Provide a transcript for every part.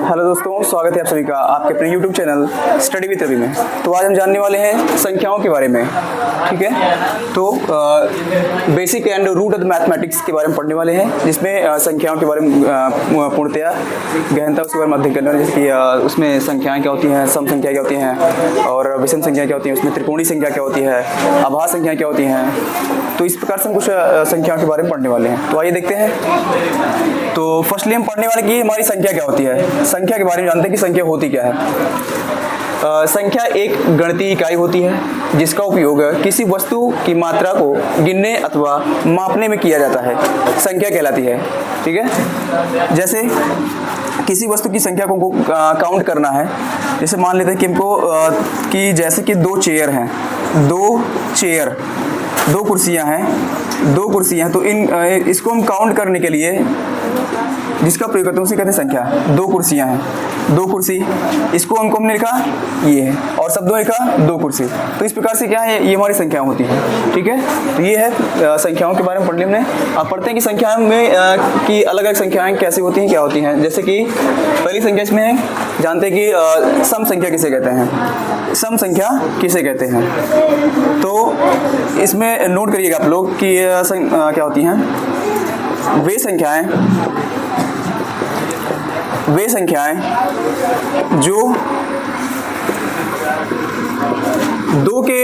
Hello दोस्तों, स्वागत है आप सभी का आपके अपने YouTube channel study with Ravi में। तो आज हम जानने वाले हैं संख्याओं के बारे में, ठीक है। तो basic and root of the mathematics के बारे में पढ़ने वाले हैं, जिसमें संख्याओं के बारे में पूर्णतया गहनता उसके बारे में अध्ययन करने वाले, जैसे कि उसमें संख्याएँ क्या होती हैं, सम संख्या क्या होती हैं और विषम संख्या क्या होती है, उसमें त्रिकोणीय संख्या क्या होती है, आभास संख्या क्या होती हैं। तो इस प्रकार से हम कुछ संख्याओं के बारे में पढ़ने वाले हैं। तो आइए देखते हैं। तो फर्स्टली हम पढ़ने वाले कि हमारी संख्या क्या होती है। संख्या के बारे में जानते हैं कि संख्या होती क्या है। संख्या एक गणितीय इकाई होती है जिसका उपयोग किसी वस्तु की मात्रा को गिनने अथवा मापने में किया जाता है, संख्या कहलाती है, ठीक है। जैसे किसी वस्तु की संख्या को काउंट करना है, जैसे मान लेते हैं कि हमको कि जैसे कि दो चेयर हैं, दो कुर्सियां हैं, तो इसको हम काउंट करने के लिए जिसका प्रयोग करते हैं उसे कहते हैं संख्या। दो कुर्सियां हैं, दो कुर्सी, इसको हमने लिखा ये है और शब्दों लिखा दो कुर्सी। तो इस प्रकार से क्या है, ये हमारी संख्या होती है, ठीक है। तो ये है संख्याओं के बारे में पढ़ लिया हमने। अब पढ़ते हैं कि संख्याओं में की अलग अलग संख्याएं कैसी होती हैं, क्या होती हैं। जैसे कि पहली संख्या इसमें है, जानते हैं कि सम संख्या किसे कहते हैं, सम संख्या किसे कहते हैं। तो इसमें नोट करिएगा आप लोग कि क्या होती हैं वे संख्याएं जो दो के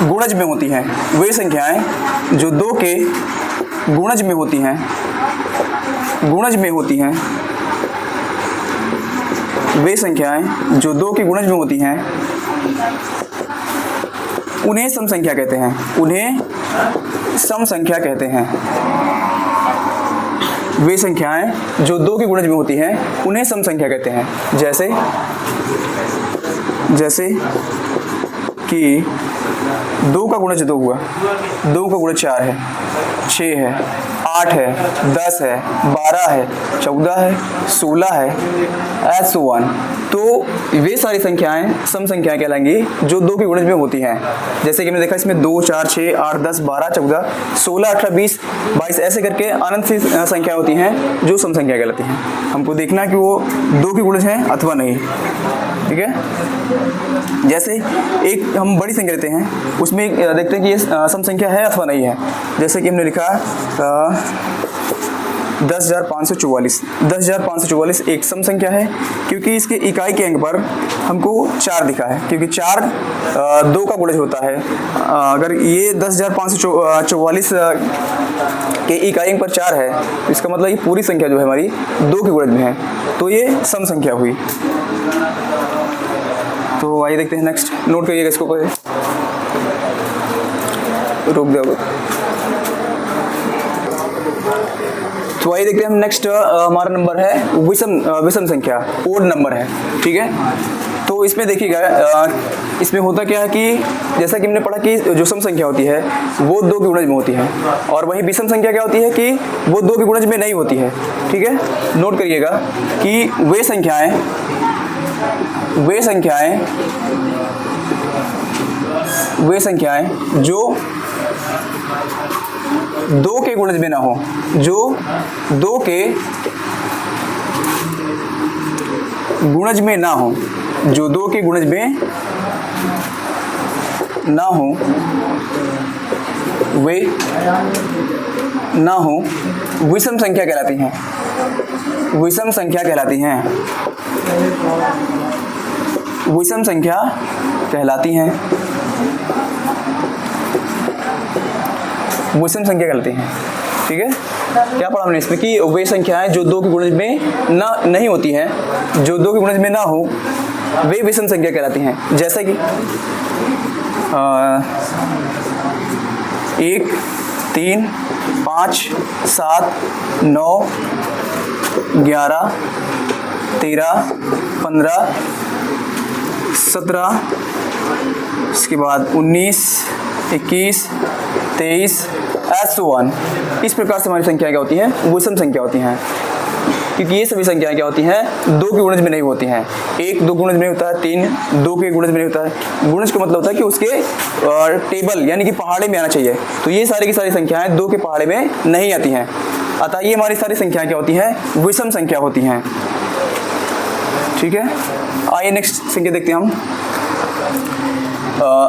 गुणज में होती हैं। वे संख्याएं जो दो के गुणज में होती हैं, वे संख्याएं जो दो के गुणज में होती हैं उन्हें सम संख्या कहते हैं। वे संख्याएं जो दो के गुणज में होती हैं उन्हें सम संख्या कहते हैं। जैसे कि दो का गुणज दो हुआ, दो का गुणज 4 है, 6 है, 8 है, 10 है, 12 है, 14 है, 16 है, ऐसे 1। तो वे सारी संख्याएं सम संख्याएं कहलाएंगी जो दो के गुणज में होती हैं। जैसे कि हमने देखा इसमें 2, 4, 6, 8, 10, 12, 14, 16, 18, 20, 22 ऐसे करके अनंत सी संख्याएं होती हैं जो सम संख्या कहलाती हैं। हमको देखना है कि वो दो के गुणज हैं अथवा नहीं, ठीक है। जैसे एक हम बड़ी संख्या लेते हैं, उसमें देखते हैं कि ये सम संख्या है अथवा नहीं है। जैसे कि हमने लिखा 10,544 एक सम संख्या है, क्योंकि इसके इकाई के अंक पर हमको 4 दिखा है, क्योंकि 4 दो का गुणज होता है। अगर ये 10,544 के इकाई अंक पर 4 है तो इसका मतलब ये पूरी संख्या जो है हमारी दो के गुणज में है, तो ये सम संख्या हुई। तो आइए देखते हैं नेक्स्ट। नोट करिएगा इसको, कोई रोक दो। तो आइए देखते हैं हम नेक्स्ट। हमारा नंबर है विषम संख्या, ओड नंबर है, ठीक है। तो इसमें देखिएगा इसमें होता क्या है कि जैसा कि हमने पढ़ा कि जो सम संख्या होती है वो दो के गुणज में होती है, और वही विषम संख्या क्या होती है कि वो दो के गुणज में नहीं होती है, ठीक है। नोट करिएगा कि वे संख्याएं जो दो के गुणज में ना हो, जो दो के गुणज में ना हो, जो दो के गुणज में ना हो, वे ना हो विषम संख्या कहलाती हैं। विषम संख्या कहलाती हैं। विषम संख्या कहलाती हैं। विषम संख्या कहलाती हैं, ठीक है। क्या पढ़ा हमने इसमें कि वे संख्याएं जो दो के गुणज में नहीं होती हैं, जो दो के गुणज में ना हो वे विषम संख्या कहलाती हैं। जैसे कि 1, 3, 5, 7, 9, 11, 13, 15, 17, इसके बाद 19, 21, 23, S1। इस प्रकार से हमारी संख्या क्या होती है, विषम संख्या होती हैं। क्योंकि ये सभी संख्याएं क्या होती हैं, 2 के गुणज में नहीं होती हैं। 1 2 गुणज में होता है, 3 2 के गुणज में नहीं होता है। गुणज का मतलब होता है कि उसके टेबल यानी कि पहाड़े में आना चाहिए। तो ये सारी की सारी संख्याएं 2 के पहाड़े में नहीं आती हैं, अतः ये हमारी सारी संख्याएं क्या होती हैं, विषम संख्या होती हैं। ठीक है, आइए नेक्स्ट संख्या देखते हैं हम।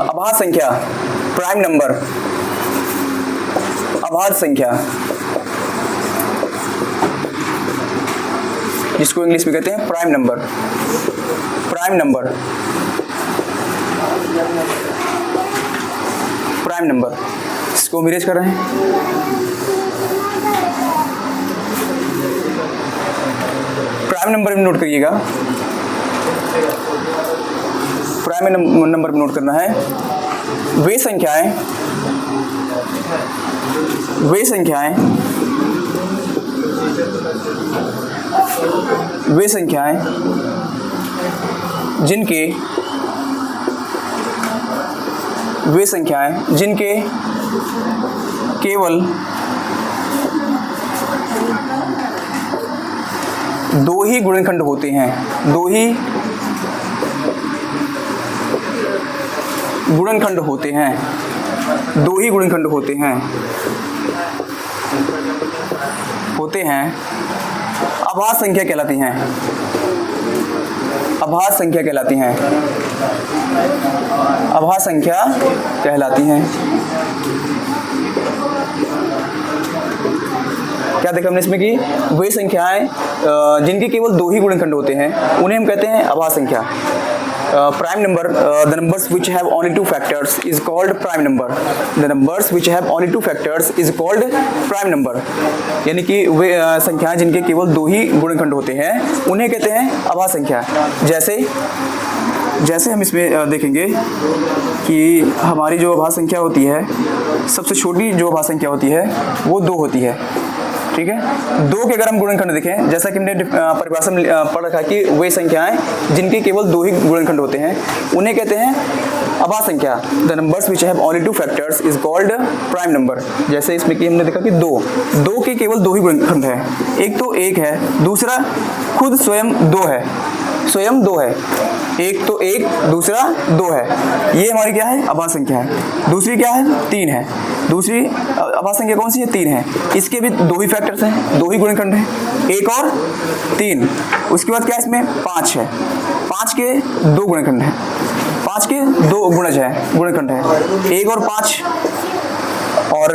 अभाज्य संख्या, प्राइम नंबर। अभाज्य संख्या जिसको इंग्लिश में कहते हैं prime number. Prime number, prime number, इसको हम इरेज कर रहे हैं। प्राइम नंबर में नोट करिएगा, प्राइम नंबर में नोट करना है वे संख्याएं जिनके केवल 2 ही गुणनखंड होते हैं। 2 ही गुणनखंड होते हैं। 2 ही गुणनखंड होते हैं अभाज्य संख्या कहलाती हैं। अभाज्य संख्या कहलाती हैं। अभाज्य संख्या कहलाती हैं। क्या देखा हमने इसमें कि वे संख्याएं जिनके केवल 2 ही गुणनखंड होते हैं उन्हें हम कहते हैं अभाज्य संख्या। Prime number, the numbers which have only 2 factors is called prime number. The numbers which have only 2 factors is called prime number. यानी कि वे संख्याएं जिनके केवल 2 ही गुणनखंड होते हैं उन्हें कहते हैं अभाज्य संख्या। जैसे हम इसमें देखेंगे कि हमारी जो अभाज्य संख्या होती है, सबसे छोटी जो अभाज्य संख्या होती है वो 2 होती है। ठीक है, 2 के अगर हम गुणनखंड देखें, जैसा कि हमने परिभाषा में पढ़ रखा है कि वे संख्याएं जिनके केवल 2 ही गुणनखंड होते हैं उन्हें कहते हैं अभाज्य संख्या। The numbers which have only 2 factors is called prime number. जैसे इसमें कि हमने देखा कि 2 के केवल 2 ही गुणनखंड है। एक तो 1 है, दूसरा खुद स्वयं 2 है, स्वयं 2 है। एक तो 1, दूसरा 2 है। ये हमारी क्या है, अभाज्य संख्या है। दूसरी क्या है, 3 है। दूसरी अभाज्य संख्या कौन सी है, 3 है। इसके भी 2 ही फैक्टर्स हैं, 2 ही गुणनखंड हैं, 1 और 3। उसके बाद क्या है, इसमें 5 है। 5 के 2 गुणनखंड हैं, 5 के 2 गुणनखंड है, 1 और 5। और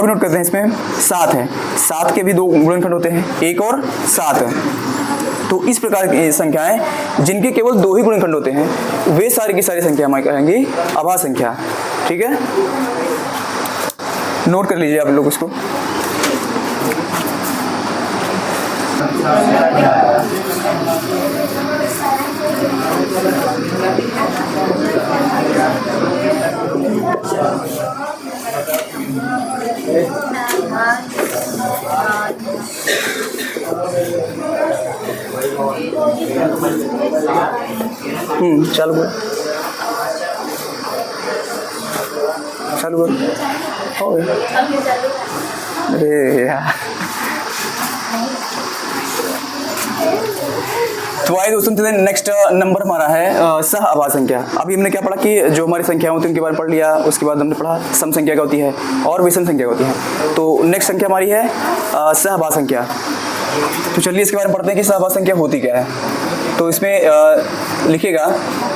भी नोट करते हैं, इसमें 7 है। 7 के भी 2 गुणनखंड होते हैं, 1 और 7 है। तो इस प्रकार की संख्याएं जिनके केवल 2 ही गुणनखंड होते हैं वे सारी की सारी संख्या हमारी कहेंगे अभाज्य संख्या। ठीक है, नोट कर लीजिए आप लोग इसको। चालू कर, चालू कर। हो गया। अरे यार, तो आइए दोस्तों, नेक्स्ट नंबर हमारा है सह अभाज्य संख्या। अभी हमने क्या पढ़ा कि जो हमारी संख्या होती है उनके बारे में पढ़ लिया। उसके बाद हमने पढ़ा सम संख्या क्या होती है और विषम संख्या क्या होती है। तो नेक्स्ट संख्या हमारी है सह अभाज्य संख्या। तो चलिए इसके बारे में पढ़ते हैं कि सह अभाज्य संख्या होती क्या है। तो इसमें लिखिएगा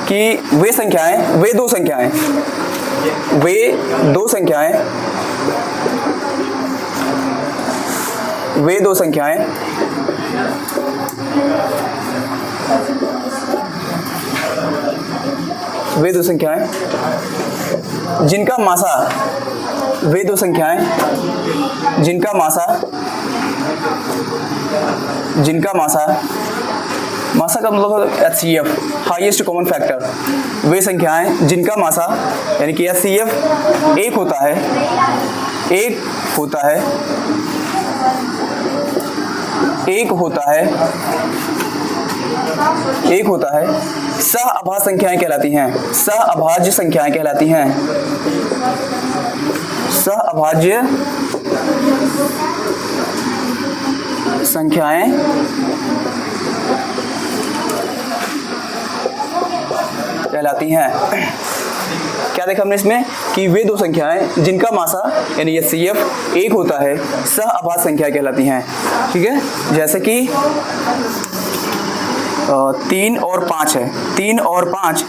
कि वे संख्याएं, वे दो संख्याएं जिनका मासा, वे दो संख्याएं जिनका मासा का मतलब HCF, हाईएस्ट कॉमन फैक्टर। वे संख्याएं जिनका मासा यानी कि HCF एक होता है सह अभाज्य संख्याएं कहलाती हैं। सह अभाज्य संख्याएं कहलाती हैं। सह अभाज्य संख्याएं कहलाती हैं। क्या देखा हमने इसमें कि वे दो संख्याएं जिनका मासा यानी HCF एक होता है सह अभाज्य संख्या कहलाती हैं। ठीक है, जैसे कि 3 और 5 है। 3 और 5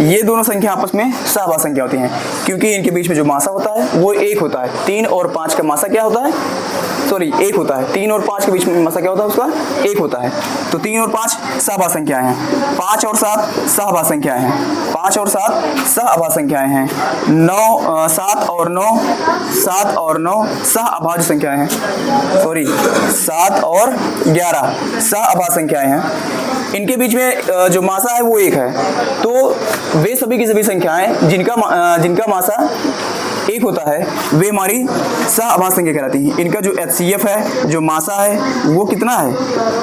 ये दोनों संख्या आपस में सहअभाज्य संख्या होती हैं क्योंकि इनके बीच में जो मासा होता है वो एक होता है। 3 और 5 का मासा क्या होता है, सॉरी एक होता है। 3 और 5 के बीच में मासा क्या होता है उसका, एक होता है। तो 3 और 5 सहअभाज्य संख्याएं हैं। 5 और 7 सहअभाज्य संख्याएं हैं। 5 और 7 सहअभाज्य संख्याएं हैं। 7 और 9 सहअभाज्य संख्याएं हैं। सॉरी 7 और 11 सहअभाज्य संख्याएं हैं। इनके बीच में जो मासा है वो एक है। तो वे सभी की सभी संख्याएं जिनका मासा एक होता है वे हमारी सहअभाज्य संख्या कहलाती हैं। इनका जो HCF है, जो मासा है वो कितना है,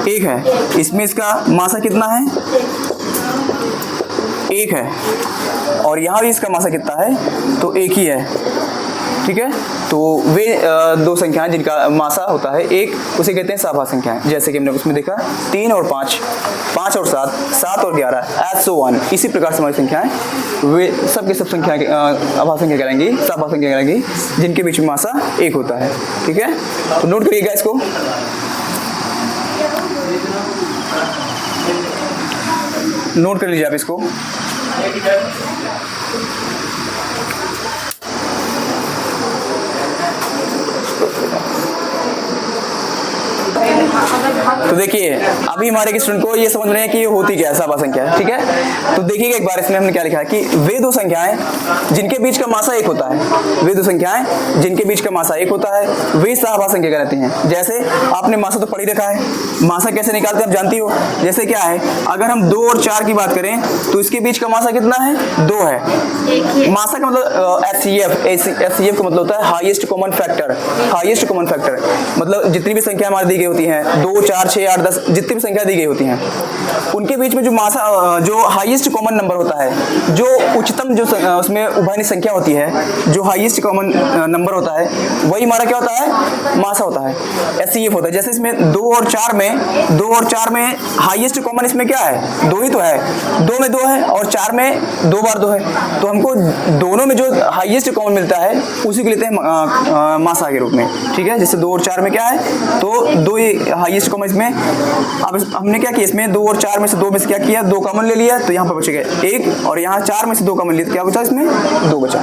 एक है। इसमें इसका मासा कितना है, एक है। और यहाँ भी इसका मासा कितना है, तो एक ही है। ठीक है, तो वे दो संख्याएं जिनका मासा होता है एक, उसे कहते हैं सहअभाज्य संख्याएं। जैसे कि हमने उसमें देखा 3 और 5, 5 और 7, 7 और 11 एज सो वन। इसी प्रकार से हमारी संख्याएं वे सब की सब संख्याएं अभाज्य संख्या कहलाएंगी, सहअभाज्य संख्या कहलाएंगी जिनके बीच में मासा एक होता है। ठीक है, तो नोट करिएगा इसको। नोट कर लीजिए आप इसको। तो देखिए अभी हमारे स्टूडेंट को ये समझ रहे हैं कि ये होती क्या है सहअभाज्य संख्या। ठीक है, तो देखिएगा एक बार इसमें हमने क्या लिखा है कि वे दो संख्याएं जिनके बीच का मासा एक होता है, वे दो संख्याएं जिनके बीच का मासा एक होता है वे सहअभाज्य संख्या कहलाती हैं। जैसे आपने मासा तो पढ़ ही रखा है, मासा कैसे निकालते हैं आप जानती हो। जैसे क्या है, अगर हम 2 और 4 की बात करें तो इसके बीच का मासा कितना है, 2 है। मासा का मतलब HCF का मतलब होता है highest common factor. Highest common factor मतलब जितनी भी संख्या हमारी दी गई होती हैं 2, 4, 6, 8, 10 जितनी भी संख्या दी गई होती हैं उनके बीच में जो मासा जो हाईएस्ट कॉमन नंबर होता है, जो उच्चतम जो उसमें उभयनिष्ठ संख्या होती है, जो हाईएस्ट कॉमन नंबर होता है वही हमारा क्या होता है, मासा होता है, HCF होता है। जैसे इसमें 2 और 4 में हाईएस्ट कॉमन इसमें क्या है, 2 ही तो है। 2 में 2 है और 4 में 2 बार 2 है, तो हमको दोनों में जो हाईएस्ट कॉमन मिलता है उसी को लेते हैं मासा के रूप में। ठीक है, जैसे 2 और 4 में क्या है, तो 2 ही हाईएस्ट कॉमन इसमें। अब हमने क्या किया, इसमें 2 और 4 में से 2 में से क्या किया, 2 कॉमन ले लिया, तो यहाँ पर बचेगा 1, और यहाँ 4 में से 2 कॉमन लिया तो क्या बचा, इसमें 2 बचा।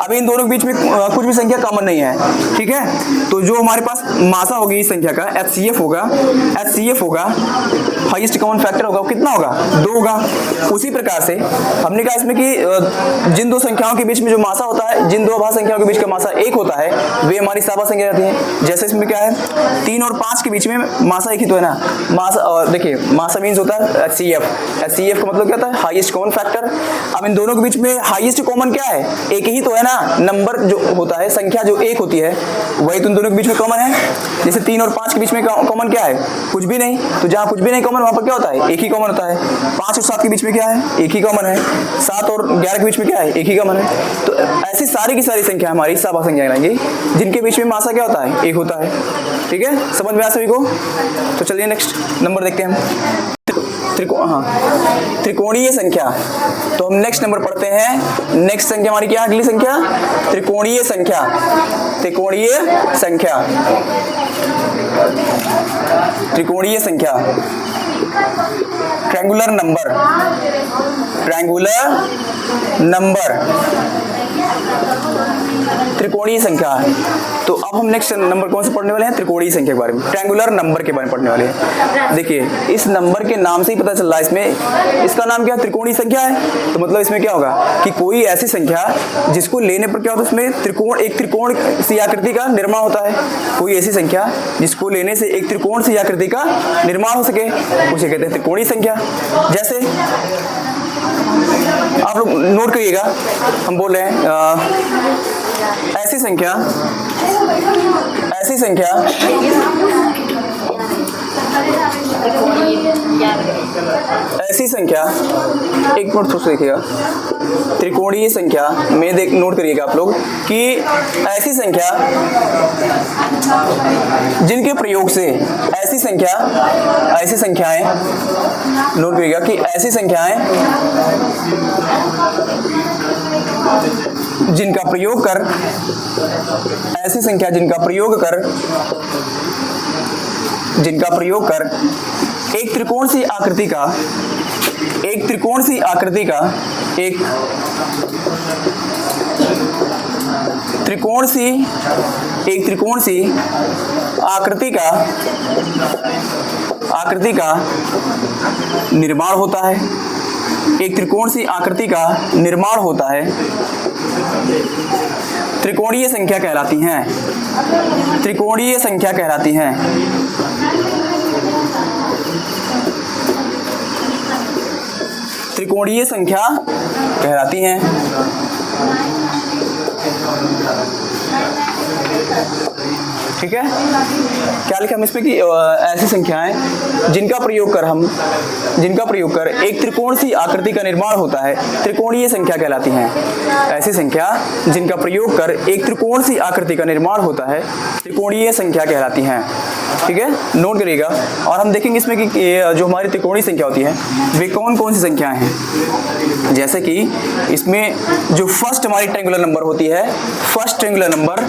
अब इन दोनों के बीच में कुछ भी संख्या कॉमन नहीं है। ठीक है, तो जो हमारे पास मासा होगी इस संख्या का, HCF होगा हाईएस्ट कॉमन फैक्टर होगा, वो कितना होगा, 2 होगा। उसी प्रकार से हमने कहा इसमें कि जिन दो संख्याओं के बीच में जो मासा होता है, जिन दो अभाज्य संख्याओं के बीच का मासा एक होता है वे हमारी सहअभाज्य संख्या रहती है। जैसे इसमें क्या है, 3 और 5 के बीच में मासा एक ही तो है ना, मासा। और देखिए मासा मीन्स होता है HCF का मतलब क्या होता है, हाईएस्ट कॉमन फैक्टर। अब इन दोनों के बीच में हाईएस्ट कॉमन क्या है, एक ही तो है ना, नंबर जो होता है, संख्या जो एक होती है वही तो इन दोनों के बीच में कॉमन है। जैसे 3 और 5 के बीच में कॉमन क्या है, कुछ भी नहीं, तो जहाँ कुछ भी नहीं कॉमन वहां पर क्या होता है, एक ही कॉमन होता है। 5 और 7 के बीच में क्या है, एक ही कॉमन है। 7 और 11 के बीच में क्या है, एक ही कॉमन है। तो ऐसी सारी की सारी संख्या हमारी सहअभाज्य संख्या कहलाएंगी जिनके बीच में मासा क्या होता है, एक होता है। ठीक है, समझ में आया सभी को। तो चलिए नेक्स्ट नंबर देखते हैं हम, त्रिकोणीय संख्या। तो हम नेक्स्ट नंबर पढ़ते हैं। नेक्स्ट संख्या हमारी क्या, अगली संख्या त्रिकोणीय संख्या। त्रिकोणीय संख्या, त्रिकोणीय संख्या, ट्रायंगुलर नंबर, ट्रायंगुलर नंबर, त्रिकोणीय संख्या। तो अब हम नेक्स्ट नंबर कौन से पढ़ने वाले हैं, त्रिकोणीय संख्या के बारे में, ट्रायंगुलर नंबर के बारे में पढ़ने वाले हैं। देखिए इस नंबर के नाम से ही पता चल रहा है इसमें इसका नाम क्या, त्रिकोणीय संख्या है। तो मतलब इसमें क्या होगा कि कोई ऐसी संख्या जिसको लेने पर क्या होता है, उसमें त्रिकोण, एक त्रिकोण सी आकृति का निर्माण होता है। कोई ऐसी संख्या जिसको लेने से एक त्रिकोण सी आकृति का निर्माण हो सके उसे कहते हैं त्रिकोणीय संख्या। जैसे आप लोग नोट करिएगा, हम बोल रहे हैं ऐसी संख्या ऐसी संख्या, एक मिनट सोच देखिएगा, त्रिकोणीय संख्या में देख नोट करिएगा आप लोग कि ऐसी संख्या जिनके प्रयोग से ऐसी संख्याएं नोट करिएगा कि ऐसी संख्याएं जिनका प्रयोग कर एक त्रिकोण सी आकृति का निर्माण होता है, एक त्रिकोण सी आकृति का निर्माण होता है, त्रिकोणीय संख्या कहलाती हैं। त्रिकोणीय संख्या कहलाती हैं। त्रिकोणीय संख्या कहलाती हैं। ठीक है, क्या लिखा हम इसमें कि ऐसी संख्याएं जिनका प्रयोग कर एक त्रिकोण सी आकृति का निर्माण होता है, त्रिकोणीय संख्या कहलाती हैं। ऐसी संख्या जिनका प्रयोग कर एक त्रिकोण सी आकृति का निर्माण होता है, त्रिकोणीय संख्या कहलाती हैं। ठीक है, नोट करिएगा। और हम देखेंगे इसमें कि जो हमारी त्रिकोणीय संख्या होती है वे कौन कौन सी संख्याएं हैं। जैसे कि इसमें जो फर्स्ट हमारी ट्रायंगुलर नंबर होती है, फर्स्ट ट्रायंगुलर नंबर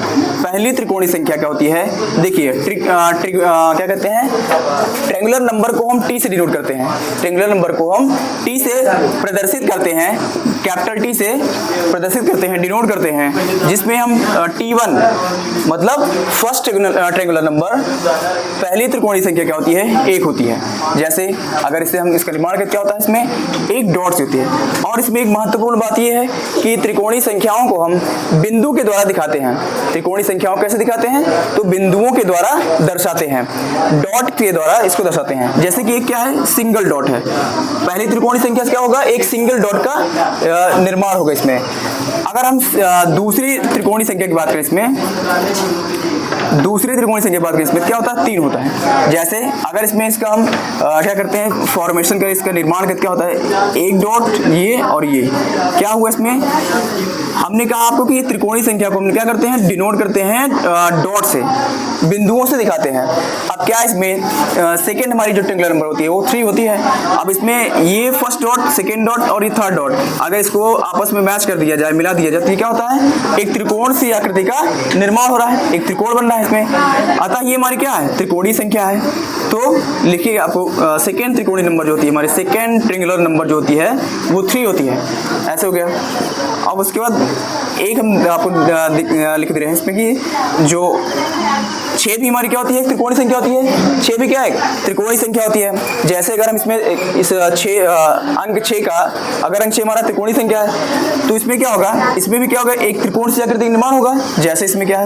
पहली त्रिकोणीय संख्या क्या होती है, देखिए क्या कहते हैं, ट्रायंगुलर नंबर को हम टी से डिनोट करते हैं। ट्रायंगुलर नंबर को हम टी से प्रदर्शित करते हैं, कैपिटल टी से प्रदर्शित करते हैं, डिनोट करते हैं, जिसमें हम T1 मतलब फर्स्ट ट्रायंगुलर नंबर पहली त्रिकोणीय संख्या क्या होती है, एक होती है। जैसे अगर इसे हम इसका निर्माण करते क्या होता है, इसमें एक डॉट से होती है। और इसमें एक महत्वपूर्ण बात यह है कि त्रिकोणीय संख्याओं को हम बिंदु के द्वारा दिखाते हैं। त्रिकोणीय संख्याओं कैसे दिखाते हैं, तो बिंदुओं के द्वारा दर्शाते हैं, डॉट के द्वारा इसको दर्शाते हैं। जैसे कि एक क्या है, सिंगल डॉट है। पहली त्रिकोणीय संख्या क्या होगा, एक सिंगल डॉट का निर्माण होगा इसमें। अगर हम दूसरी त्रिकोणीय संख्या की बात करें, इसमें दूसरी त्रिकोणीय संख्या की बात करें, इसमें क्या होता है, 3 होता है। जैसे अगर इसमें इसका हम क्या करते हैं, फॉर्मेशन का इसका निर्माण करके क्या होता है, एक डॉट ये और ये क्या हुआ, इसमें हमने कहा आपको कि त्रिकोणीय संख्या को हम क्या करते हैं, डिनोट करते हैं डॉट से, बिंदुओं से दिखाते हैं। अब क्या इसमें सेकेंड हमारी जो ट्रायंगुलर नंबर होती है वो 3 होती है। अब इसमें ये फर्स्ट डॉट, सेकेंड डॉट और ये थर्ड डॉट अगर इसको आपस में मैच कर दिया जाए, मिला दिया जाए, तो ये क्या होता है, एक त्रिकोण सी आकृति का निर्माण हो रहा है, एक त्रिकोण बन रहा है इसमें। अतः ये हमारी क्या है, त्रिकोणीय संख्या है। तो लिखिए आपको सेकेंड त्रिकोणीय नंबर जो होती है, हमारी सेकेंड ट्रायंगुलर नंबर जो होती है वो 3 होती है। ऐसे हो गया। अब उसके बाद एक हम आपको लिख दे रहे हैं इसमें कि जो 6 भी हमारी क्या होती है, त्रिकोणीय संख्या होती है। 6 भी क्या है, त्रिकोणीय संख्या होती है। जैसे अगर हम इसमें इस 6 अंक 6 का अगर अंक 6 हमारा त्रिकोणीय संख्या है, तो इसमें क्या होगा, इसमें भी क्या होगा, एक त्रिकोण सी आकृति निर्माण होगा। जैसे इसमें क्या है,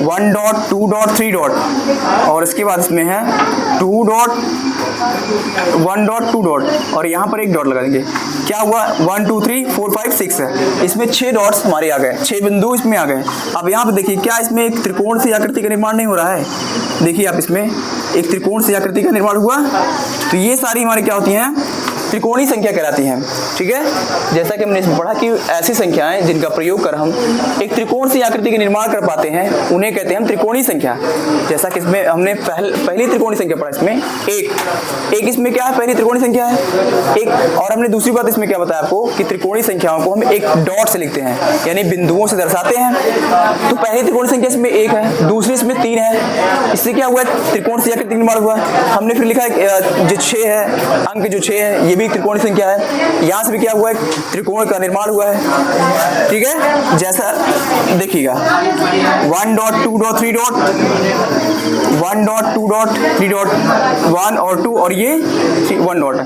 1 डॉट 2 डॉट 3 डॉट और इसके बाद इसमें है 2 डॉट 1 डॉट 2 डॉट और यहाँ पर एक डॉट लगा देंगे। क्या हुआ, 1 2 3 4 5 6 है। इसमें 6 डॉट्स हमारे आ गए, 6 बिंदु इसमें आ गए। अब यहाँ पे देखिए क्या इसमें एक त्रिकोण सी आकृति का निर्माण नहीं हो रहा है। देखिए आप इसमें एक त्रिकोण सी आकृति का निर्माण हुआ। तो ये सारी हमारी क्या होती हैं, त्रिकोणीय संख्या कहलाती हैं। ठीक है, जैसा कि हमने इसमें पढ़ा कि ऐसी संख्याएं जिनका प्रयोग कर हम एक त्रिकोण सी आकृति का निर्माण कर पाते हैं उन्हें कहते हैं हम त्रिकोणीय संख्या। जैसा कि इसमें हमने पहली त्रिकोणीय संख्या पढ़ा, इसमें एक इसमें क्या है, पहली त्रिकोणीय संख्या है एक। और हमने दूसरी बात इसमें क्या बताया आपको कि त्रिकोणीय संख्याओं को हम एक डॉट से लिखते हैं, यानी बिंदुओं से दर्शाते हैं। तो पहली त्रिकोणीय संख्या इसमें 1 है, दूसरी इसमें 3 है। इससे क्या हुआ, त्रिकोण सी आकृति निर्माण हुआ। हमने फिर लिखा जो 6 है, अंक जो 6 है, ये भी त्रिकोणीय संख्या है। यहाँ से भी क्या हुआ है, त्रिकोण का निर्माण हुआ है। ठीक है, जैसा देखिएगा 1 dot 2 dot 3 dot 1 dot 2 dot 3 dot 1 और 2 और ये 1 डॉट है।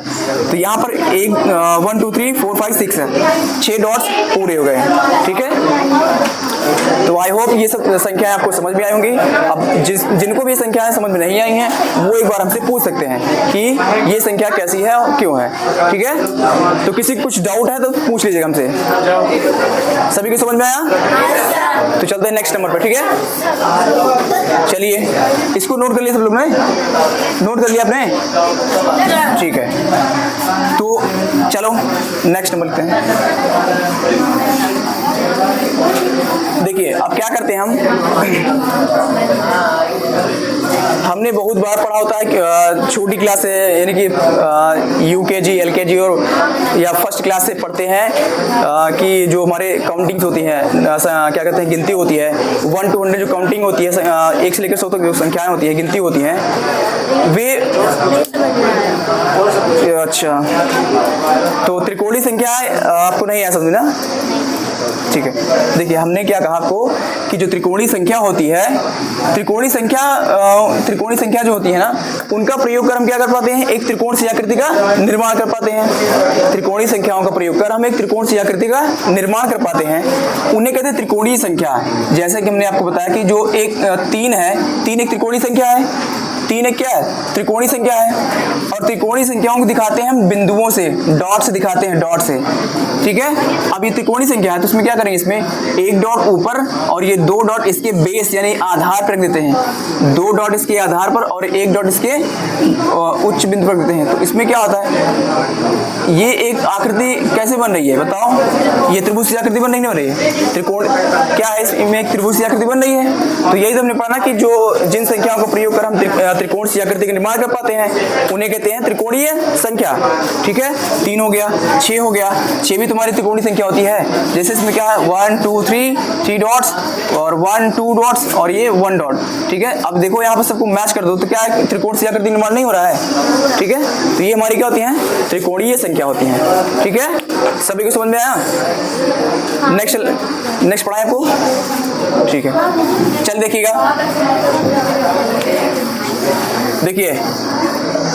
तो यहाँ पर 1 2 3 4 5 6 है, 6 डॉट्स पूरे हो गए। ठीक है, तो आई होप ये सब संख्याएं आपको समझ में आई होंगी। अब जिनको भी संख्याएं समझ में नहीं आई हैं वो एक बार हमसे पूछ सकते हैं कि ये संख्या कैसी है और क्यों है, ठीक है। तो किसी को कुछ डाउट है तो पूछ लीजिएगा हमसे। सभी को समझ में आया? तो चलते हैं नेक्स्ट नंबर पर, ठीक है। चलिए इसको नोट कर लिया सब लोग ने? नोट कर लिया आपने? ठीक है, तो चलो नेक्स्ट नंबर लिखते हैं। देखिए अब क्या करते हैं हमने बहुत बार पढ़ा होता है कि छोटी क्लास से यानी कि यूकेजी, एलकेजी और या फर्स्ट क्लास से पढ़ते हैं कि जो हमारे काउंटिंग्स होती हैं, क्या कहते हैं, गिनती होती है 1 to 100 जो काउंटिंग होती है, 1 से लेकर 100 तक जो संख्याएं होती हैं, गिनती होती हैं वे। अच्छा, तो त्रिकोणीय संख्याएं आपको नहीं आ समझ ना? ठीक है, देखिए हमने क्या कहा आपको कि जो त्रिकोणीय संख्या होती है, त्रिकोणीय संख्या जो होती है ना, उनका प्रयोग कर हम क्या कर पाते हैं, एक त्रिकोण सी आकृति का निर्माण कर पाते हैं। त्रिकोणीय संख्याओं का प्रयोग कर हम एक त्रिकोण सी आकृति का निर्माण कर पाते हैं, उन्हें कहते हैं त्रिकोणीय संख्या। जैसे कि हमने आपको बताया कि जो एक 3 है, 3 एक त्रिकोणीय संख्या है, 3 एक क्या है, त्रिकोणीय संख्या है। और त्रिकोणीय संख्याओं को दिखाते हैं हम बिंदुओं से, डॉट से दिखाते हैं, डॉट से, ठीक है। अब ये त्रिकोणीय संख्या है तो इसमें क्या करेंगे, इसमें एक डॉट ऊपर और ये 2 डॉट इसके बेस यानी आधार पर रख देते हैं, 2 डॉट इसके आधार पर और 1 डॉट इसके उच्च बिंदु पर रख देते हैं। तो इसमें क्या होता है, ये एक आकृति कैसे बन रही है बताओ, ये त्रिभुज आकृति बन रही है, त्रिकोण क्या है, इसमें एक त्रिभुज आकृति बन रही है। तो यही तो हमने पढ़ा कि जो जिन संख्याओं का प्रयोग कर हम त्रिकोण सी आकृति का निर्माण कर पाते हैं उन्हें कहते हैं त्रिकोणीय संख्या, ठीक है। 3 हो गया, 6 हो गया, 6 भी तुम्हारी त्रिकोणीय संख्या होती है। जैसे इसमें क्या है 1 2 3 डॉट्स और 1 2 डॉट्स और ये 1 डॉट, ठीक है। अब देखो यहाँ पर सबको मैच कर दो तो क्या है, त्रिकोण सी आकृति निर्माण नहीं हो रहा है, ठीक है। तो ये हमारी क्या होती है, त्रिकोणीय संख्या होती है, ठीक है। सभी को समझ में आया? नेक्स्ट पढ़ाएं आपको, ठीक है। चल देखिएगा, देखिए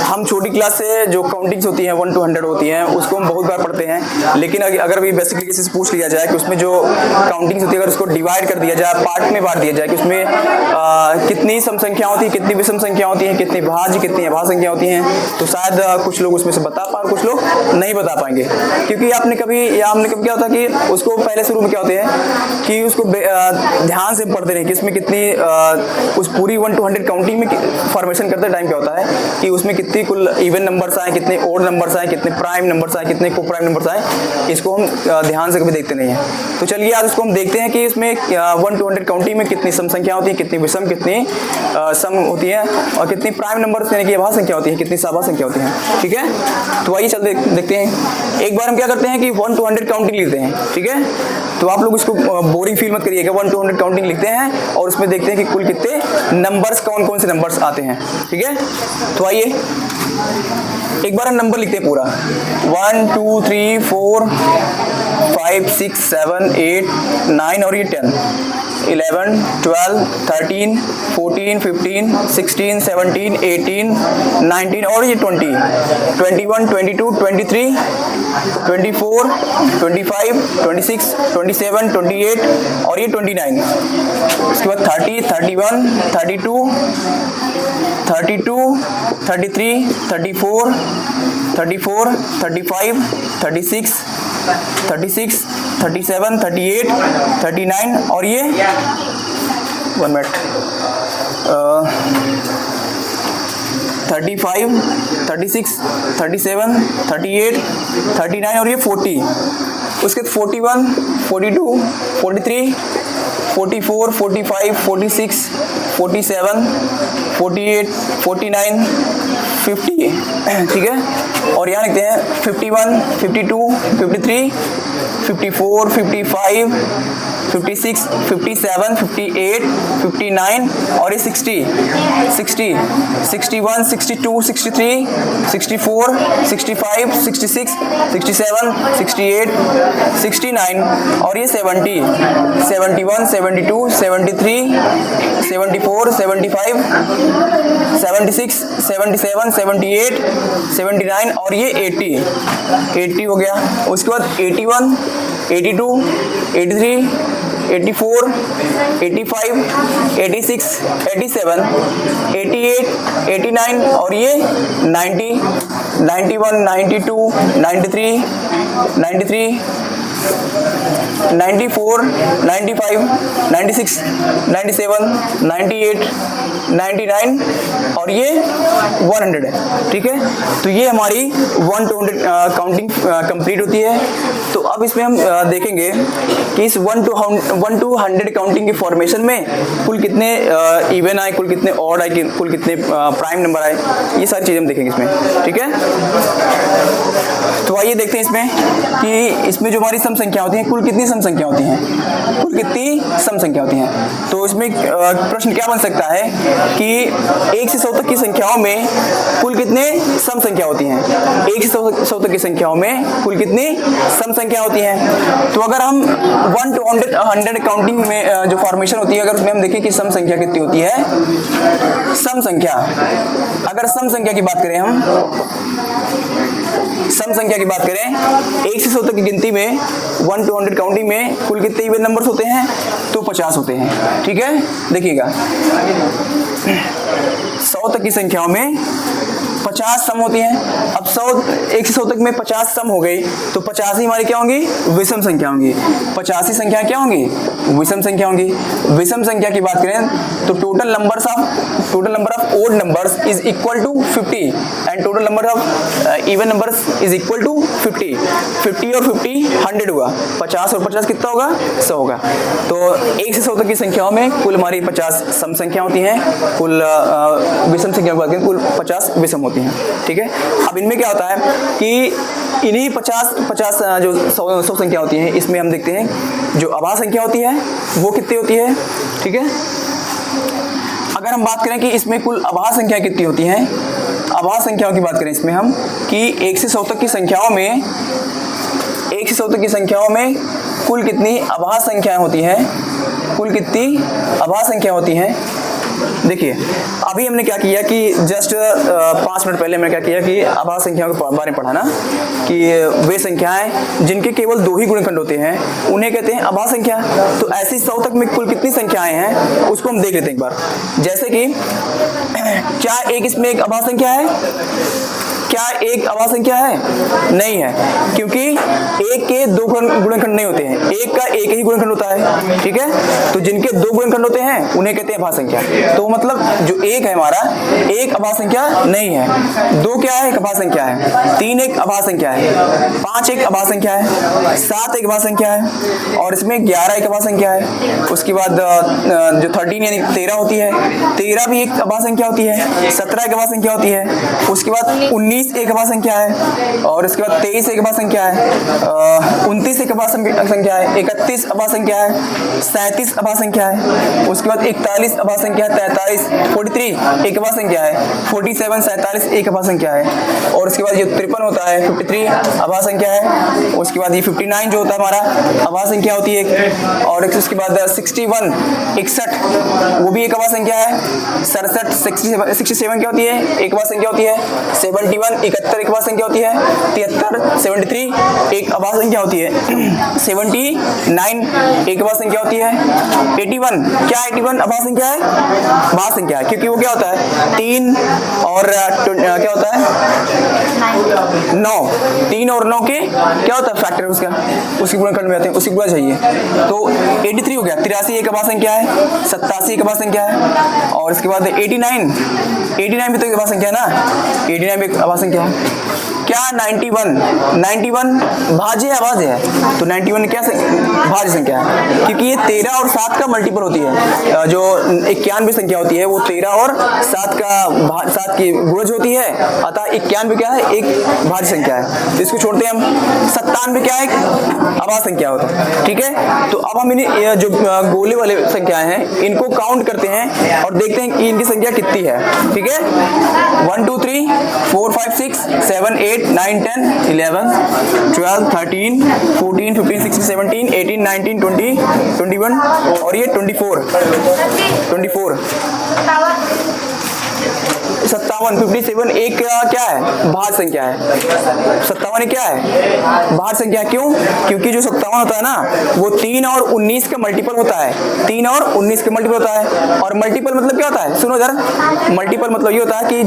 हम छोटी क्लास से जो काउंटिंग्स होती हैं 1 to 100 होती हैं उसको हम बहुत बार पढ़ते हैं, लेकिन अगर भी बेसिकली किसी से पूछ लिया जाए कि उसमें जो काउंटिंग्स होती है अगर उसको डिवाइड कर दिया जाए, पार्ट में बांट दिया जाए कि उसमें कितनी सम संख्या होती है, कितनी विषम संख्या होती है, कितनी भाज्य कितनी अभाज्य संख्या होती हैं, तो शायद कुछ लोग उसमें से बता पाए, कुछ लोग नहीं बता पाएंगे। क्योंकि हमने कभी क्या होता है कि उसको पहले शुरू में क्या होते हैं कि उसको ध्यान से पढ़ते रहे कि इसमें कितनी उस पूरी 1 to 100 काउंटिंग में फॉर्मेशन करते टाइम क्या होता है कि उसमें कितनी कुल इवन नंबर्स आए, कितने ओड नंबर्स आए, कितने प्राइम नंबर्स आए, कितने को प्राइम नंबर्स आए, इसको हम ध्यान से कभी देखते नहीं हैं। तो चलिए आज इसको हम देखते हैं कि इसमें 1 to 100 काउंटिंग में कितनी सम संख्या होती है, कितनी विषम, कितनी सम होती है और कितनी प्राइम नंबर्स यानी कि अभाज्य संख्या होती है, कितनी साभाज्य संख्या होती है, ठीक है। तो आइए चल देखते हैं। एक बार हम क्या करते हैं कि 1 to 100 काउंटिंग लिखते हैं, ठीक है। तो आप लोग इसको बोरिंग फील मत करिएगा, 1 to 100 काउंटिंग लिखते हैं और उसमें देखते हैं कि कुल कितने नंबर्स, कौन कौन से नंबर्स आते हैं, ठीक है। तो आइए एक बार हम नंबर लिखते हैं पूरा, 1 2 3 4 5 6 7 8 9 और ये 10 11 12 13 14 15 16 17 18 19 और ये 20 21 22 23 24 25 26 27 28 और ये 29। उसके बाद 30 31 32 32 33 34 34 35 36 36 37 38 39 और ये 1 मिनट 35 36 37 38 39 और ये 40। उसके 41 42 43 44 45 46 47 48 49 50, ठीक है। और यहाँ लिखते हैं 51 52 53 54 55 56 57 58 59 और ये 60 60 61 62 63 64 65 66 67 68 69 और ये 70 71 72 73 74 75 76 77 78 79 और ये 80 हो गया। उसके बाद 81 82 83 84, 85, 86, 87, 88, 89 और ये 90, 91, 92, 93, 94, 95, 96, 97, 98, 99 और ये 100 है। ठीक है, तो ये हमारी 1 to 100 काउंटिंग कंप्लीट होती है। तो अब इसमें हम देखेंगे कि इस 1 to 100 काउंटिंग के फॉर्मेशन में कुल कितने इवन आए, कुल कितने ऑड आए, कुल कितने प्राइम नंबर आए, ये सारी चीज़ें हम देखेंगे इसमें। ठीक है, तो आइए देखते हैं इसमें कि इसमें जो हमारी सम संख्या होती हैं, कुल कितनी सम संख्या होती हैं, कुल कितनी सम संख्या होती हैं। तो इसमें प्रश्न क्या बन सकता है कि 1 से 100 तक की संख्याओं में कुल कितने सम संख्या होती हैं, 1 से 100 तक की संख्याओं में कुल कितनी सम संख्या होती हैं। तो अगर हम 1 to 100 काउंटिंग में जो फॉर्मेशन होती है, अगर उसमें हम देखें कि सम संख्या कितनी होती है, सम संख्या, अगर सम संख्या की बात करें, हम सम संख्या की बात करें 1 से 100 तक की गिनती में 1 to 100 काउंटिंग में कुल कितने इवन नंबर्स होते हैं, तो 50 होते हैं। ठीक है, देखिएगा 100 तक की संख्याओं में 50 सम होती हैं। अब 1 से 100 तक में 50 सम हो गई, तो 50 ही हमारी क्या होंगी, विषम संख्या होंगी। 85 संख्या क्या होंगी, विषम संख्या होंगी। विषम संख्या की बात करें तो total number of odd numbers is equal to 50 and total number of even numbers is equal to 50। 50 और 50 100 हुआ, 50 और 50 कितना होगा, 100 होगा। तो 1 से 100 तक की संख्याओं में कुल हमारी 50 सम संख्या होती हैं, कुल विषम संख्या की बात करें कुल 50 विषम होती हैं। ठीक है, अब इनमें क्या होता है कि इन्हीं 50 जो 100 संख्या होती हैं, इसमें हम देखते हैं जो अभाज्य संख्या होती है वो कितनी होती है। ठीक है, अगर हम बात करें कि इसमें कुल अभाज्य संख्या कितनी होती हैं, अभाज्य संख्याओं की बात करें इसमें हम कि 1 से 100 तक की संख्याओं में, 1 से 100 तक की संख्याओं में कुल कितनी अभाज्य संख्याएं होती हैं, कुल कितनी अभाज्य संख्या होती हैं। देखिए अभी हमने क्या किया कि जस्ट 5 मिनट पहले हमने क्या किया कि अभाज्य संख्याओं के बारे में पढ़ा ना, कि वे संख्याएं जिनके केवल 2 ही गुणनखंड होते हैं उन्हें कहते हैं अभाज्य संख्या। तो ऐसी 100 तक में कुल कितनी संख्याएं हैं उसको हम देख लेते हैं एक बार। जैसे कि क्या एक इसमें एक अभाज्य संख्या है, क्या एक अभाज्य संख्या है, नहीं है, क्योंकि एक के 2 गुणनखंड नहीं होते हैं, एक का एक ही गुणनखंड होता है। ठीक है, तो जिनके 2 गुणनखंड होते हैं उन्हें कहते हैं अभाज्य संख्या। तो मतलब जो एक है हमारा, एक अभाज्य संख्या नहीं है, 2 क्या है, एक अभाज्य संख्या है, 3 एक अभाज्य संख्या है, 5 एक अभाज्य संख्या है, 7 एक अभाज्य संख्या है, और इसमें 11 एक अभाज्य संख्या है। उसके बाद जो 13 यानी 13 होती है, 13 भी एक अभाज्य संख्या होती है, 17 एक अभाज्य संख्या होती है। उसके बाद 19 एक अभाज्य संख्या है, और इसके बाद 23 एक अभाज्य संख्या है, 29 एक अभाज्य संख्या है, 31 अभाज्य संख्या है, 37 अभाज्य संख्या है। उसके बाद 41 अभाज्य संख्या है, 43 43 एक अभाज्य संख्या है, 47 47 एक अभाज्य संख्या है। और उसके बाद ये 53 होता है, 53 अभाज्य संख्या है। उसके बाद ये 59 जो होता है हमारा अभाज्य संख्या होती है। और उसके बाद 61 61 वो भी एक अभाज्य संख्या है। 67 67 क्या होती है, एक अभाज्य संख्या होती है। 71 71 एक अभाज्य संख्या होती है। 73 73 एक अभाज्य संख्या होती है। 79 एक अभाज्य संख्या होती है। 81 क्या, 81 अभाज्य संख्या है, भाज्य संख्या है, क्योंकि वो क्या होता है 3 और क्या होता है 9, 3 और 9 के क्या होता है फैक्टर उसका, उसकी गुणनखंड में आते हैं, उसी गुणा चाहिए। तो 83 हो गया, 83 एक अभाज्य संख्या है, 87 एक अभाज्य संख्या है। और इसके बाद 89 भी तो एक अभाज्य संख्या है ना, 89 भी एक अभाज्य संख्या है। क्या 91 भाज्य है, अभाज्य है, तो 91 क्या भाज्य संख्या है, क्योंकि ये 13 और 7 का मल्टीपल होती है। जो 91 संख्या होती है वो 13 और 7 की गुणज होती है, अतः 91 क्या है, एक भाज्य संख्या है। तो इसको छोड़ते हैं हम। 97 क्या है, अभाज्य संख्या होता है। ठीक है, तो अब हम इन्हें जो गोले वाले संख्याएं हैं इनको काउंट करते हैं और देखते हैं कि इनकी संख्या कितनी है। ठीक है, 1 2 3 4 5 6 7 8 9 10 11 12 13 14 15 16 17 18 19 20 21 और ये 24 57 57 एक क्या है, भाज्य संख्या है। 57 क्या है, भाज्य संख्या। क्यों? क्योंकि जो 57 होता है ना वो 3 और 19 का मल्टीपल होता है। 3 और 19 का मल्टीपल होता है। और मल्टीपल मतलब क्या होता है, सुनो जरा। मल्टीपल मतलब ये होता है कि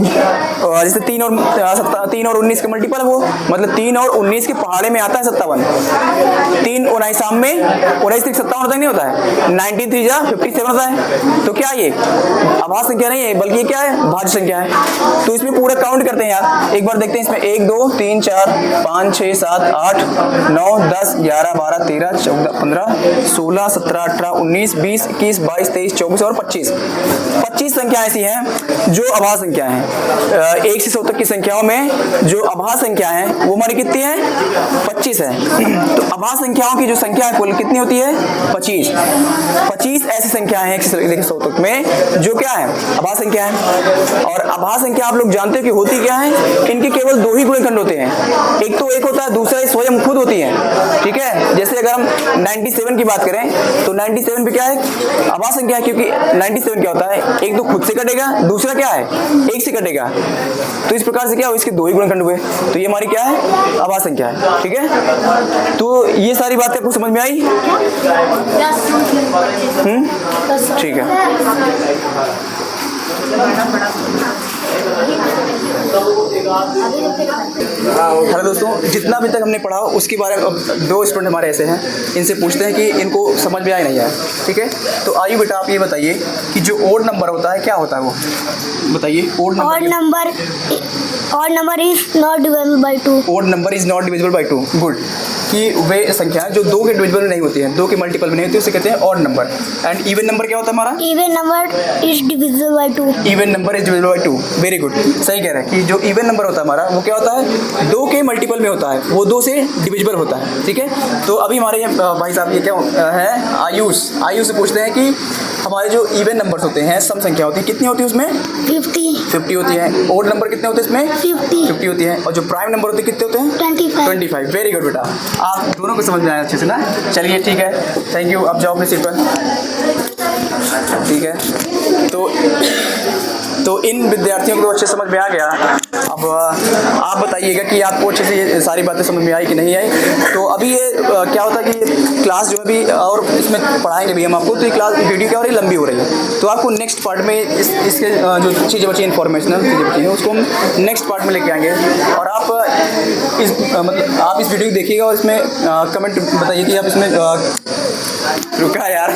जैसे 3 और 19 का मल्टीपल है वो, मतलब 3 और 19 के पहाड़े में आता है 57। 3 19 शाम में 19 तक 57 होता नहीं होता है, 19 3 जा 57 होता है। तो क्या ये अभाज्य संख्या नहीं है, बल्कि ये क्या है, भाज्य संख्या है। तो इसमें पूरा काउंट करते हैं यार, एक बार देखते हैं इसमें 1 2 3 4 5 6 7 8 9 10 11 12 13 14 15 16 17 18 19 20 21 22 23 24 और 25 संख्या ऐसी हैं जो अभाज्य संख्या हैं। 1 से 100 तक की संख्याओं में जो अभाज्य संख्या है वो हमारी कितनी है, 25 है। तो अभाज्य संख्याओं की जो संख्या है कुल कितनी होती है, 25 ऐसी संख्याएं हैं 1 से लेकर 100 तक में जो क्या है, अभाज्य संख्या है। और अभाज्य संख्या आप लोग जानते हो कि होती क्या है, इनके केवल 2 ही गुणनखंड होते हैं। एक तो 1 होता है, दूसरा स्वयं खुद होती है। ठीक है, जैसे अगर हम 97 की बात करें तो 97 पे क्या है, अभाज्य संख्या है। क्योंकि 97 क्या होता है, एक तो खुद से कटेगा, दूसरा क्या है, 1 से कटेगा। तो इस प्रकार से क्या हो, इसके 2 ही गुणनखंड हुए, तो ये हमारी क्या है, अभाज्य संख्या है। ठीक है, तो ये सारी बातें आपको समझ में आई। ठीक है। हेलो दोस्तों, जितना अभी तक हमने पढ़ा उसके बारे में 2 स्टूडेंट हमारे ऐसे हैं, इनसे पूछते हैं कि इनको समझ में आया नहीं आया। ठीक है, तो आइए बेटा आप ये बताइए कि जो ओड नंबर होता है क्या होता है, वो बताइए। Odd number is not divisible by 2। Odd number is not divisible by 2। Good, कि वे संख्या जो 2 के डिविजिबल नहीं होती है, 2 के मल्टीपल में नहीं होती, उसे कहते हैं odd number. And even number क्या होता है हमारा, even number is divisible by 2। Even number is divisible by 2। Very good, सही कह रहे हैं कि जो इवन नंबर होता है हमारा वो क्या होता है, 2 के मल्टीपल में होता है, वो 2 से डिविजिबल होता है। ठीक है, तो अभी हमारे भाई साहब ये क्या है, आयुष से पूछते हैं कि हमारे जो इवन नंबर्स होते हैं, सम संख्या होती है, कितनी होती है उसमें, 50 होती है। ओड नंबर कितने होते हैं इसमें, 50 होती है। और जो प्राइम नंबर होते हैं कितने होते हैं, 25। वेरी गुड बेटा, आप दोनों को समझ में आया अच्छे से ना। चलिए ठीक है, थैंक यू, अब जाओ अपनी सीट पर। ठीक है, तो इन विद्यार्थियों को अच्छे समझ में आ गया। अब आप बताइएगा कि आपको अच्छे से ये सारी बातें समझ में आई कि नहीं आई। तो अभी ये क्या होता है कि क्लास जो है अभी और इसमें पढ़ाएंगे भी हम आपको, तो ये क्लास वीडियो क्या हो रही है, लंबी हो रही है। तो आपको नेक्स्ट पार्ट में इसके जो चीज़ें बची, इन्फॉर्मेशनल चीज़ें बची हैं, उसको हम नेक्स्ट पार्ट में लेके आएंगे। और आप आप इस वीडियो को देखिएगा और इसमें कमेंट बताइए कि आप इसमें रुका यार।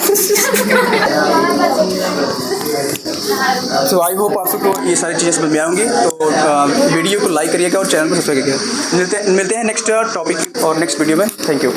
सो आई होप आप सबको ये सारी चीज़ें समझ में आएंगी। तो वीडियो को लाइक करिएगा और चैनल को सब्सक्राइब करिएगा। मिलते हैं नेक्स्ट टॉपिक और नेक्स्ट वीडियो में। Thank you.